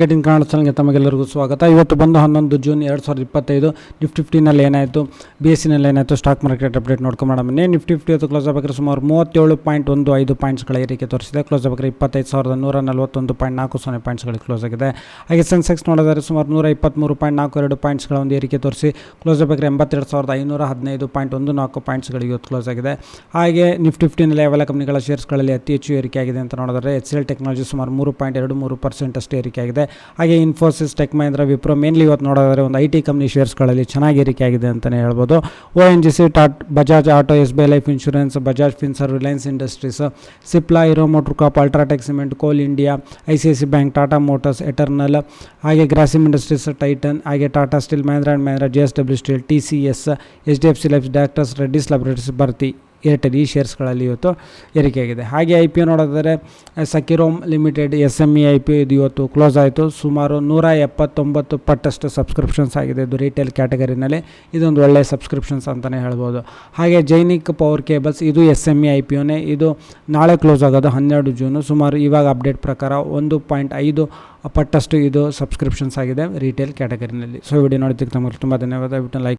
Marketing Kannada ಚಾನಲ್ಗೆ ತಮಗೆಲ್ಲರಿಗೂ ಸ್ವಾಗತ. ಇವತ್ತು ಬಂದು 11 ಜೂನ್ 2025 ನಿಫ್ಟಿ 50ನಲ್ಲಿ ಏನಾಯಿತು, BSEನಲ್ಲಿ ಏನಾಯಿತು, ಸ್ಟಾಕ್ ಮಾರ್ಕೆಟ್ ಅಪ್ಡೇಟ್ ನೋಡ್ಕೊಂಡು ಬನ್ನಿ. ನಿಫ್ಟಿ 50 ಇವತ್ತು ಕ್ಲೋಸ್ ಆಗಬೇಕಾದ್ರೆ ಸುಮಾರು 37.15 ಪಾಯಿಂಟ್ಸ್ಗಳ ಏರಿಕೆ ತೋರಿಸಿದೆ. ಕ್ಲೋಸ್ ಆಗಬೇಕಾದ್ರೆ 25,141.40 ಪಾಯಿಂಟ್ಸ್ಗಳಿಗೆ ಕ್ಲೋಸ್ ಆಗಿದೆ. ಹಾಗೆ ಸೆನ್ಸೆಕ್ಸ್ ನೋಡಿದರೆ ಸುಮಾರು 123.42 ಪಾಯಿಂಟ್ಸ್ಗಳ ಒಂದು ಏರಿಕೆ ತೋರಿಸಿ ಕ್ಲೋಸ್ ಆಗಬೇಕಾದ್ರೆ 82,515.14 ಪಾಯಿಂಟ್ಸ್ಗಳಿಗೆ ಇವತ್ತು ಕ್ಲೋಸ್ ಆಗಿದೆ. ಹಾಗೆ ನಿಫ್ಟಿ 50ನಲ್ಲಿ ಯಾವೆಲ್ಲ ಕಂಪ್ನಿಗಳ ಶೇರ್ಸ್ಗಳಲ್ಲಿ ಅತಿ ಹೆಚ್ಚು ಏರಿಕೆ ಆಗಿದೆ ಅಂತ ನೋಡಿದರೆ HCL ಟೆಕ್ನಾಲಜಿ ಸುಮಾರು 3.23% ಅಷ್ಟು ಏರಿಕೆ ಆಗಿದೆ. ಹಾಗೆ ಇನ್ಫೋಸಿಸ್, ಟೆಕ್ ಮಹೀಂದ್ರ, ವಿಪ್ರೋ ಮೇನ್ಲಿ ಇವತ್ತು ನೋಡಿದರೆ ಒಂದು IT ಕಂಪ್ನಿ ಶೇರ್ಸ್ಗಳಲ್ಲಿ ಚೆನ್ನಾಗಿ ಏರಿಕೆ ಆಗಿದೆ ಅಂತಲೇ ಹೇಳ್ಬೋದು. ONGC, Bajaj Auto, SBI Life Insurance, Bajaj Finserv, Reliance Industries, Cipla, Hero Motor Corp, UltraTech Cement, Coal India, ICICI Bank, Tata Motors, Eternal, ಹಾಗೆ ಗ್ರಾಸಿಮ್ ಇಂಡಸ್ಟ್ರೀಸ್, ಟೈಟನ್, ಹಾಗೆ Tata Steel, Mahindra and Mahindra, JSW Steel, TCS, HDFC Life, Doctor's, Reddy's Laboratories, Bharti Airtel ಈ ಶೇರ್ಸ್ಗಳಲ್ಲಿ ಇವತ್ತು ಏರಿಕೆಯಾಗಿದೆ. ಹಾಗೆ IPO ನೋಡಿದರೆ ಸಕಿರೋಮ್ limited SME IPO ಇದು ಇವತ್ತು ಕ್ಲೋಸ್ ಆಯಿತು. ಸುಮಾರು 179 ಪಟ್ಟಷ್ಟು ಸಬ್ಸ್ಕ್ರಿಪ್ಷನ್ಸ್ ಆಗಿದೆ. ಇದು ರಿಟೇಲ್ ಕ್ಯಾಟಗರಿನಲ್ಲಿ ಇದೊಂದು ಒಳ್ಳೆಯ ಸಬ್ಸ್ಕ್ರಿಪ್ಷನ್ಸ್ ಅಂತಲೇ ಹೇಳ್ಬೋದು. ಹಾಗೆ ಜೈನಿಕ್ ಪವರ್ ಕೇಬಲ್ಸ್ ಇದು SME IPOನೇ, ಇದು ನಾಳೆ ಕ್ಲೋಸ್ ಆಗೋದು 12 ಜೂನು. ಸುಮಾರು ಇವಾಗ ಅಪ್ಡೇಟ್ ಪ್ರಕಾರ 1.5 ಪಟ್ಟಷ್ಟು ಇದು ಸಬ್ಸ್ಕ್ರಿಪ್ಷನ್ಸ್ ಆಗಿದೆ ರಿಟೇಲ್ ಕ್ಯಾಟಗರಿನಲ್ಲಿ. ಸೊ ವಿಡಿಯೋ ನೋಡಿದ್ದಕ್ಕೆ ತಮಗೆ ತುಂಬ ಧನ್ಯವಾದ. ಲೈಕ್